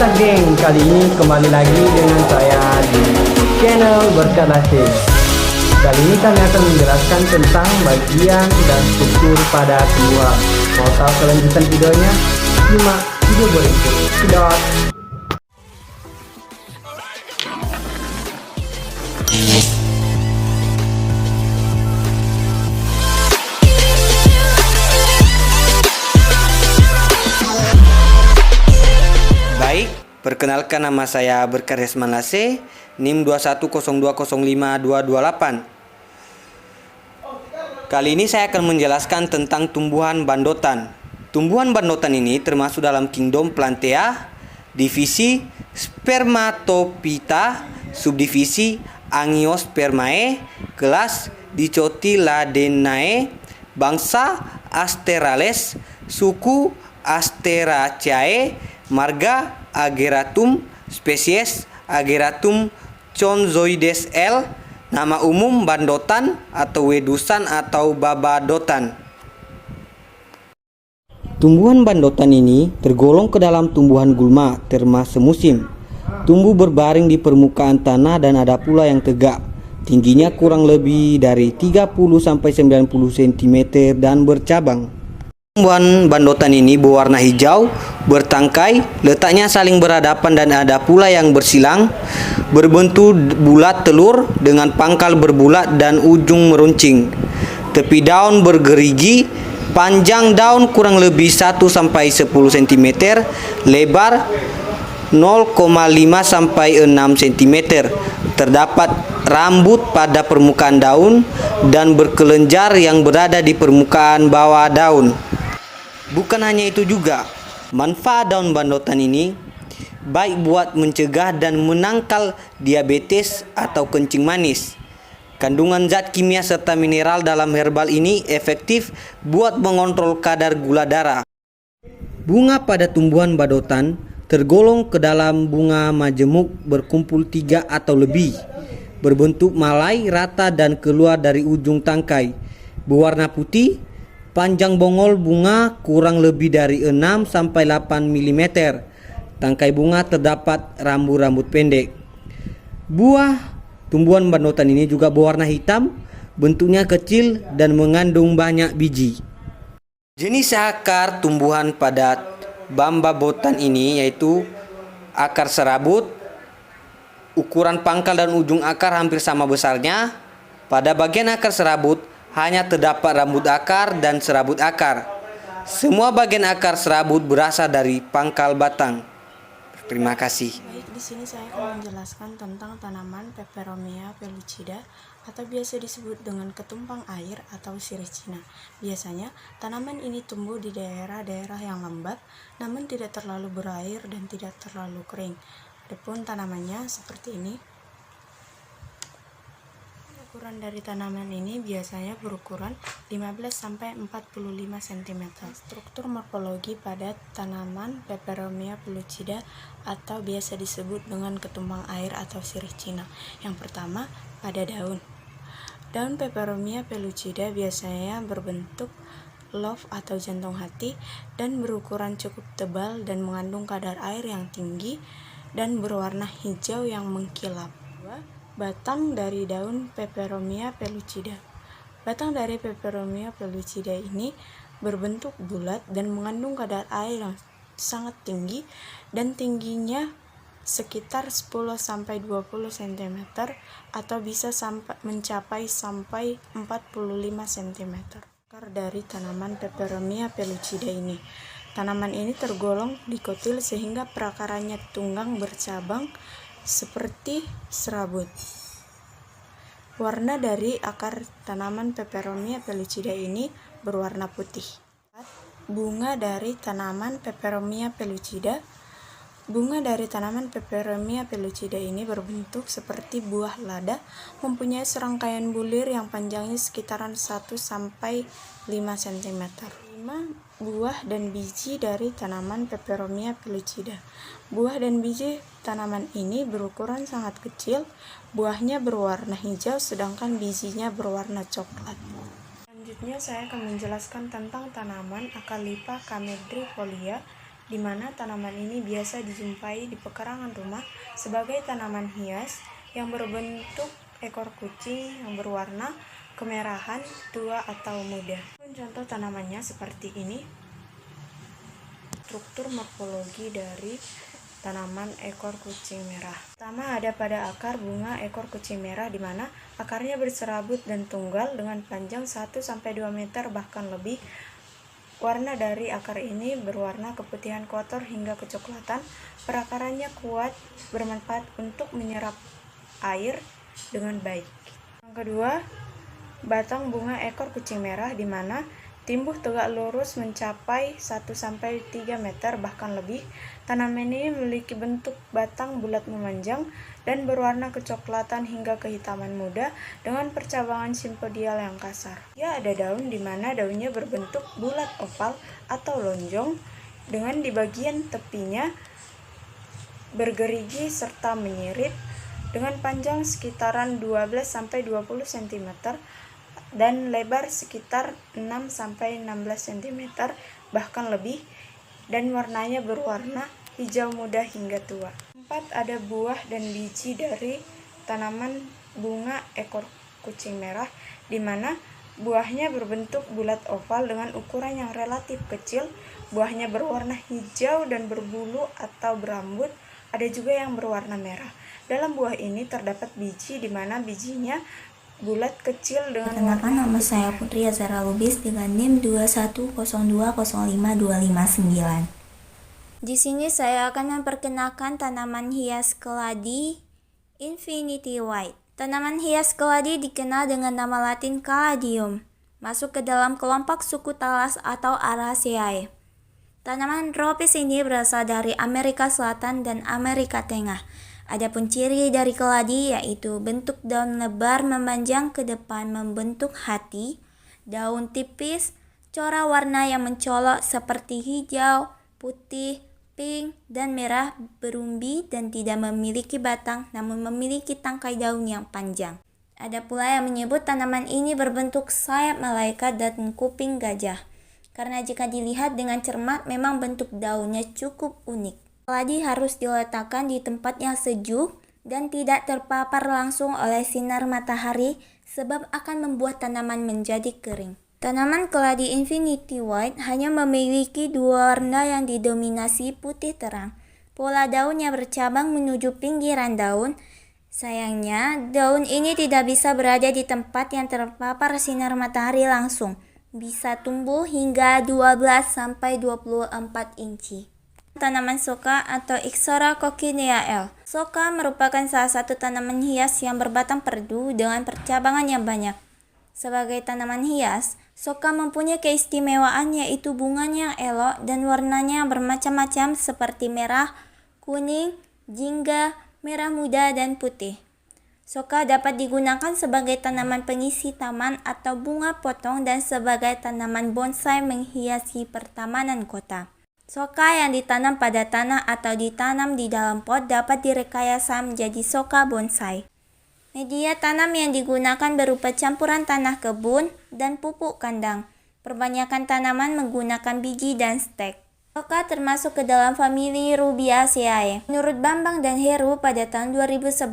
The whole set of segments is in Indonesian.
Mantap geng, kali ini kembali lagi dengan saya di channel Berkat Lasih. Kali ini kami akan menjelaskan tentang bagian dan struktur pada tumbuhan. Mau tahu kelanjutan videonya? Simak video berikut. Sedot. Baik, perkenalkan nama saya Berkat Resman Lasih, NIM 2102052228. Kali ini saya akan menjelaskan tentang tumbuhan bandotan. Tumbuhan bandotan ini termasuk dalam kingdom Plantae, divisi Spermatophyta, subdivisi Angiospermae, kelas Dicotyledonae, bangsa Asterales, suku Asteraceae, marga Ageratum, spesies Ageratum chonzoides L, nama umum bandotan atau wedusan atau babadotan. Tumbuhan bandotan ini tergolong ke dalam tumbuhan gulma terma semusim. Tumbuh berbaring di permukaan tanah dan ada pula yang tegak. Tingginya kurang lebih dari 30-90 cm dan bercabang. Tumbuhan bandotan ini berwarna hijau, bertangkai, letaknya saling berhadapan dan ada pula yang bersilang, berbentuk bulat telur dengan pangkal berbulat dan ujung meruncing. Tepi daun bergerigi, panjang daun kurang lebih 1-10 cm, lebar 0,5-6 cm. Terdapat rambut pada permukaan daun dan berkelenjar yang berada di permukaan bawah daun. Bukan hanya itu juga, manfaat daun bandotan ini baik buat mencegah dan menangkal diabetes atau kencing manis. Kandungan zat kimia serta mineral dalam herbal ini efektif buat mengontrol kadar gula darah. Bunga pada tumbuhan bandotan tergolong ke dalam bunga majemuk berkumpul 3 atau lebih, berbentuk malai rata dan keluar dari ujung tangkai, berwarna putih. Panjang bongol bunga kurang lebih dari 6-8 mm. Tangkai bunga terdapat rambut-rambut pendek. Buah tumbuhan bandotan ini juga berwarna hitam, bentuknya kecil dan mengandung banyak biji. Jenis akar tumbuhan pada bambabotan ini yaitu akar serabut. Ukuran pangkal dan ujung akar hampir sama besarnya. Pada bagian akar serabut hanya terdapat rambut akar dan serabut akar. Semua bagian akar serabut berasal dari pangkal batang. Terima kasih. Baik, di sini saya akan menjelaskan tentang tanaman Peperomia pellucida atau biasa disebut dengan ketumpang air atau sirih Cina. Biasanya tanaman ini tumbuh di daerah-daerah yang lembat, namun tidak terlalu berair dan tidak terlalu kering. Adapun tanamannya seperti ini. Ukuran dari tanaman ini biasanya berukuran 15-45 cm. Struktur morfologi pada tanaman Peperomia pellucida atau biasa disebut dengan ketumpang air atau sirih Cina. Yang pertama, pada daun. Daun Peperomia pellucida biasanya berbentuk love atau jantung hati dan berukuran cukup tebal dan mengandung kadar air yang tinggi dan berwarna hijau yang mengkilap. Batang dari daun Peperomia pellucida. Batang dari Peperomia pellucida ini berbentuk bulat dan mengandung kadar air yang sangat tinggi dan tingginya sekitar 10-20 cm atau bisa mencapai 45 cm. Akar dari tanaman Peperomia pellucida ini. Tanaman ini tergolong dikotil sehingga perakarannya tunggang bercabang seperti serabut. Warna dari akar tanaman Peperomia pellucida ini berwarna putih. Bunga dari tanaman Peperomia pellucida. Bunga dari tanaman Peperomia pellucida ini berbentuk seperti buah lada, mempunyai serangkaian bulir yang panjangnya sekitaran 1-5 cm. 5. Buah dan biji dari tanaman Peperomia pellucida. Buah dan biji tanaman ini berukuran sangat kecil, buahnya berwarna hijau sedangkan bijinya berwarna coklat. Selanjutnya saya akan menjelaskan tentang tanaman Acalypha camedrifolia di mana tanaman ini biasa dijumpai di pekarangan rumah sebagai tanaman hias yang berbentuk ekor kucing yang berwarna kemerahan, tua atau muda. Contoh tanamannya seperti ini. Struktur morfologi dari tanaman ekor kucing merah. Pertama ada pada akar bunga ekor kucing merah, di mana akarnya berserabut dan tunggal dengan panjang 1-2 meter bahkan lebih. Warna dari akar ini berwarna keputihan kotor hingga kecoklatan. Perakarannya kuat, bermanfaat untuk menyerap air dengan baik. Yang kedua, batang bunga ekor kucing merah, di mana tumbuh tegak lurus mencapai 1-3 meter bahkan lebih. Tanaman ini memiliki bentuk batang bulat memanjang dan berwarna kecoklatan hingga kehitaman muda dengan percabangan simpodial yang kasar. Ya, ada daun di mana daunnya berbentuk bulat oval atau lonjong dengan di bagian tepinya bergerigi serta menyirip dengan panjang sekitaran 12-20 cm dan lebar sekitar 6-16 cm bahkan lebih, dan warnanya berwarna hijau muda hingga tua. 4. Ada buah dan biji dari tanaman bunga ekor kucing merah, di mana buahnya berbentuk bulat oval dengan ukuran yang relatif kecil. Buahnya berwarna hijau dan berbulu atau berambut. Ada juga yang berwarna merah. Dalam buah ini terdapat biji, di mana bijinya bulat kecil dengan Perkenalkan, nama saya Putri Azhara Lubis dengan NIM 210205259. Di sini saya akan memperkenalkan tanaman hias keladi Infinity White. Tanaman hias keladi dikenal dengan nama latin Caladium, masuk ke dalam kelompok suku talas atau Araceae. Tanaman tropis ini berasal dari Amerika Selatan dan Amerika Tengah. Adapun ciri dari keladi yaitu bentuk daun lebar memanjang ke depan membentuk hati, daun tipis, corak warna yang mencolok seperti hijau, putih, pink, dan merah berumbi dan tidak memiliki batang namun memiliki tangkai daun yang panjang. Ada pula yang menyebut tanaman ini berbentuk sayap malaikat dan kuping gajah, karena jika dilihat dengan cermat memang bentuk daunnya cukup unik. Keladi harus diletakkan di tempat yang sejuk dan tidak terpapar langsung oleh sinar matahari sebab akan membuat tanaman menjadi kering. Tanaman keladi Infinity White hanya memiliki dua warna yang didominasi putih terang. Pola daunnya bercabang menuju pinggiran daun. Sayangnya, daun ini tidak bisa berada di tempat yang terpapar sinar matahari langsung. Bisa tumbuh hingga 12-24 inci. Tanaman soka atau Ixora coccinea L. Soka merupakan salah satu tanaman hias yang berbatang perdu dengan percabangan yang banyak. Sebagai tanaman hias, soka mempunyai keistimewaan yaitu bunganya yang elok dan warnanya bermacam-macam seperti merah, kuning, jingga, merah muda, dan putih. Soka dapat digunakan sebagai tanaman pengisi taman atau bunga potong dan sebagai tanaman bonsai menghiasi pertamanan kota. Soka yang ditanam pada tanah atau ditanam di dalam pot dapat direkayasa menjadi soka bonsai. Media tanam yang digunakan berupa campuran tanah kebun dan pupuk kandang. Perbanyakan tanaman menggunakan biji dan stek. Soka termasuk ke dalam famili Rubiaceae. Menurut Bambang dan Heru pada tahun 2011,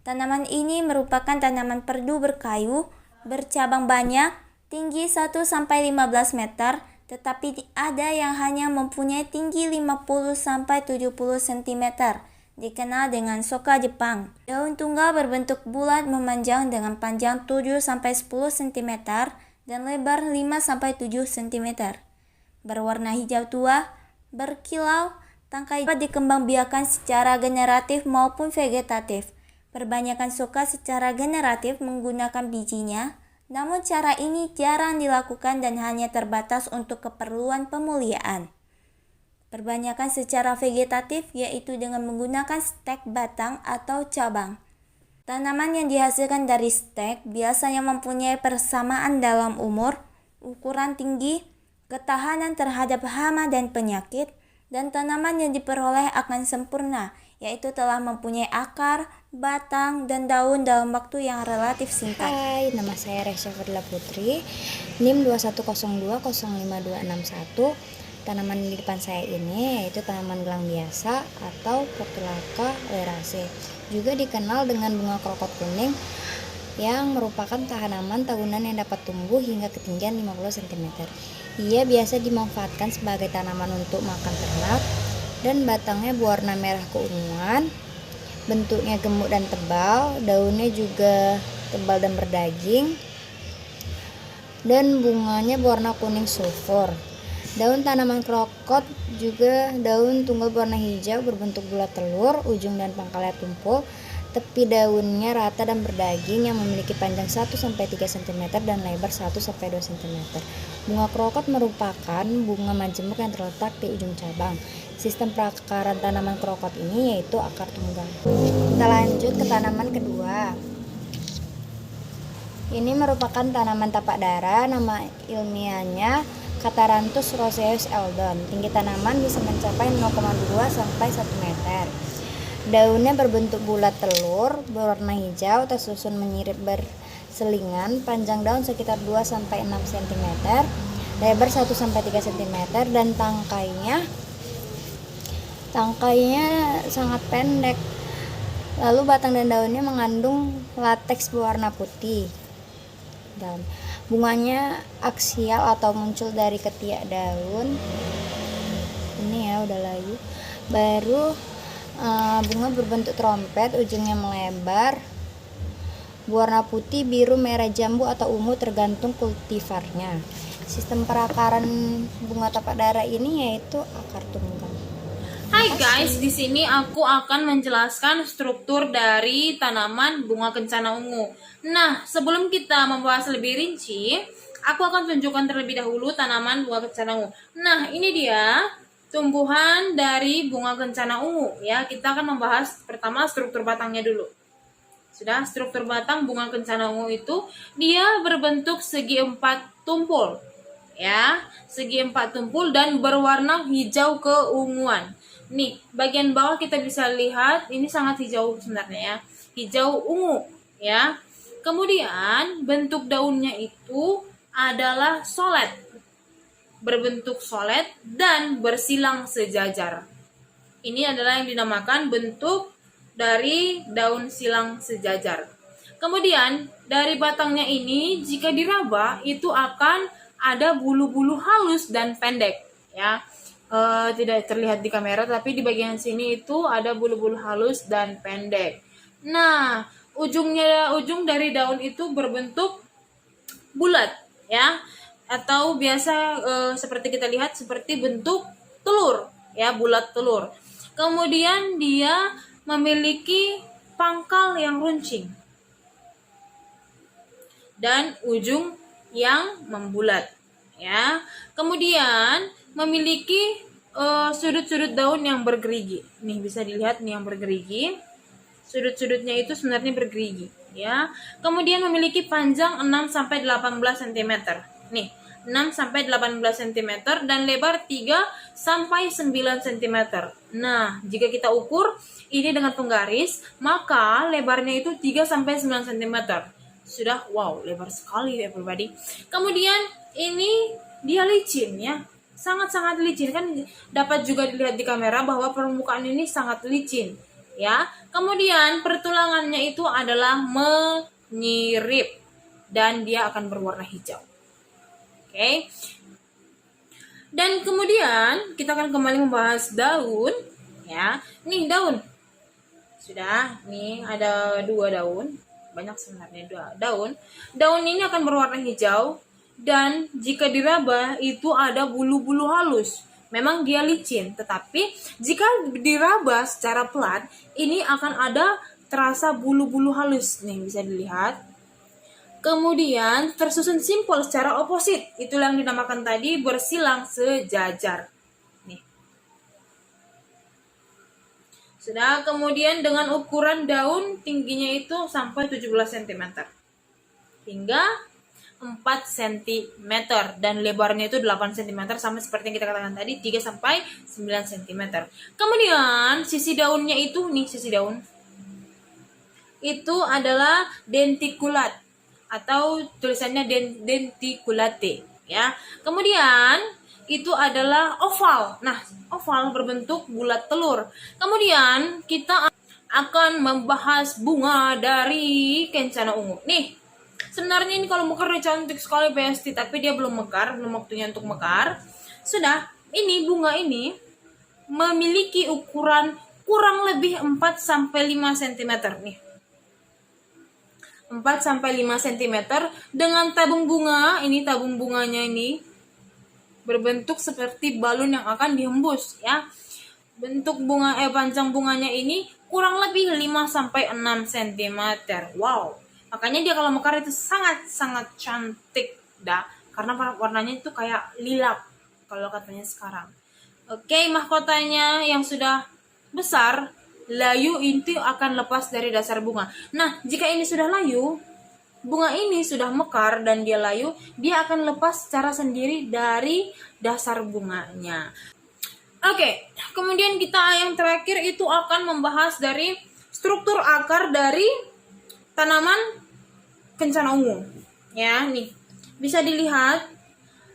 tanaman ini merupakan tanaman perdu berkayu, bercabang banyak, tinggi 1-15 meter, tetapi ada yang hanya mempunyai tinggi 50-70 cm. Dikenal dengan soka Jepang. Daun tunggal berbentuk bulat memanjang dengan panjang 7-10 cm dan lebar 5-7 cm. Berwarna hijau tua, berkilau, tangkai dapat dikembangbiakan secara generatif maupun vegetatif. Perbanyakan soka secara generatif menggunakan bijinya, namun cara ini jarang dilakukan dan hanya terbatas untuk keperluan pemuliaan. Perbanyakan secara vegetatif yaitu dengan menggunakan stek batang atau cabang. Tanaman yang dihasilkan dari stek biasanya mempunyai persamaan dalam umur, ukuran tinggi, ketahanan terhadap hama dan penyakit, dan tanaman yang diperoleh akan sempurna, yaitu telah mempunyai akar, batang, dan daun dalam waktu yang relatif singkat. Hai, nama saya Resya Fadila Putri, NIM 210205261. tanaman di depan saya ini yaitu tanaman gelang biasa atau Portulaca oleracea, juga dikenal dengan bunga krokot kuning, yang merupakan tanaman tahunan yang dapat tumbuh hingga ketinggian 50 cm. Ia biasa dimanfaatkan sebagai tanaman untuk makan ternak dan batangnya berwarna merah keunguan, bentuknya gemuk dan tebal, daunnya juga tebal dan berdaging, dan bunganya berwarna kuning sulfur. Daun tanaman krokot juga daun tunggal berwarna hijau berbentuk bulat telur, ujung dan pangkalnya tumpul. Tepi daunnya rata dan berdaging yang memiliki panjang 1-3 cm dan lebar 1-2 cm. Bunga krokot merupakan bunga majemuk yang terletak di ujung cabang. Sistem perakaran tanaman krokot ini yaitu akar tunggal. Kita lanjut ke tanaman kedua. Ini merupakan tanaman tapak dara, nama ilmiahnya Catharanthus roseus Eldon. Tinggi tanaman bisa mencapai 0,2 sampai 1 meter. Daunnya berbentuk bulat telur, berwarna hijau, tersusun menyirip berselingan, panjang daun sekitar 2-6 cm, lebar 1-3 cm, dan tangkainya sangat pendek. Lalu batang dan daunnya mengandung lateks berwarna putih. Dan bunganya aksial atau muncul dari ketiak daun. Ini ya udah layu. Baru bunga berbentuk trompet, ujungnya melebar, berwarna putih, biru, merah, jambu atau ungu tergantung kultivarnya. Sistem perakaran bunga tapak dara ini yaitu akar tunggal. Hai guys, di sini aku akan menjelaskan struktur dari tanaman bunga kencana ungu. Nah, sebelum kita membahas lebih rinci, aku akan tunjukkan terlebih dahulu tanaman bunga kencana ungu. Nah, ini dia tumbuhan dari bunga kencana ungu ya. Kita akan membahas pertama struktur batangnya dulu. Sudah, struktur batang bunga kencana ungu itu dia berbentuk segi 4 tumpul. Ya, segi 4 tumpul dan berwarna hijau keunguan. Nih, bagian bawah kita bisa lihat ini sangat hijau sebenarnya ya. Hijau ungu ya. Kemudian bentuk daunnya itu adalah solet. Berbentuk solet dan bersilang sejajar. Ini adalah yang dinamakan bentuk dari daun silang sejajar. Kemudian dari batangnya ini jika diraba itu akan ada bulu-bulu halus dan pendek ya. Tidak terlihat di kamera tapi di bagian sini itu ada bulu-bulu halus dan pendek. Nah, ujung dari daun itu berbentuk bulat ya, atau biasa seperti kita lihat seperti bentuk telur ya, bulat telur. Kemudian dia memiliki pangkal yang runcing dan ujung yang membulat ya. Kemudian memiliki sudut-sudut daun yang bergerigi. Nih bisa dilihat nih yang bergerigi. Sudut-sudutnya itu sebenarnya bergerigi ya. Kemudian memiliki panjang 6-18 cm. Nih, 6-18 cm dan lebar 3-9 cm. Nah, jika kita ukur ini dengan penggaris, maka lebarnya itu 3-9 cm. Sudah, wow, lebar sekali everybody. Kemudian ini dia licin ya. Sangat-sangat licin, kan dapat juga dilihat di kamera bahwa permukaan ini sangat licin ya. Kemudian pertulangannya itu adalah menyirip dan dia akan berwarna hijau. Oke. Dan kemudian kita akan kembali membahas daun ya. Nih daun. Sudah, nih ada 2 daun. Banyak sebenarnya 2 daun. Daun ini akan berwarna hijau. Dan jika diraba itu ada bulu-bulu halus. Memang dia licin, tetapi jika diraba secara pelan, ini akan ada terasa bulu-bulu halus. Nih bisa dilihat. Kemudian tersusun simpul secara oposit. Itulah yang dinamakan tadi bersilang sejajar. Nih. Sudah, kemudian dengan ukuran daun tingginya itu sampai 17 cm. Hingga 4 cm dan lebarnya itu 8 cm sama seperti yang kita katakan tadi 3-9 cm. Kemudian sisi daunnya itu nih, sisi daun itu adalah denticulat atau tulisannya denticulate ya. Kemudian itu adalah oval. Nah, oval berbentuk bulat telur. Kemudian kita akan membahas bunga dari kencana ungu. Nih, sebenarnya ini kalau mekar dia cantik sekali Besti, tapi dia belum mekar, belum waktunya untuk mekar. Sudah, ini bunga ini memiliki ukuran kurang lebih 4-5 cm nih. 4-5 cm dengan tabung bunga, ini tabung bunganya ini berbentuk seperti balon yang akan dihembus ya. Bentuk bunga panjang bunganya ini kurang lebih 5-6 cm. Wow. Makanya dia kalau mekar itu sangat cantik dah, karena warnanya itu kayak lilak kalau katanya sekarang. Oke, mahkotanya yang sudah besar, layu itu akan lepas dari dasar bunga. Nah, jika ini sudah layu, bunga ini sudah mekar dan dia layu, dia akan lepas secara sendiri dari dasar bunganya. Oke, kemudian kita yang terakhir itu akan membahas dari struktur akar dari tanaman kencana ungu. Ya, nih. Bisa dilihat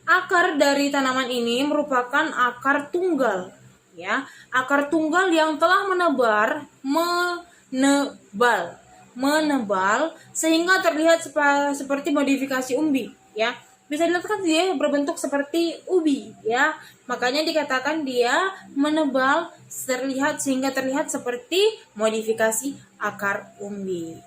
akar dari tanaman ini merupakan akar tunggal, ya. Akar tunggal yang telah menebal sehingga terlihat seperti modifikasi umbi, ya. Bisa dilihat kan dia berbentuk seperti ubi, ya. Makanya dikatakan dia menebal sehingga terlihat seperti modifikasi akar umbi.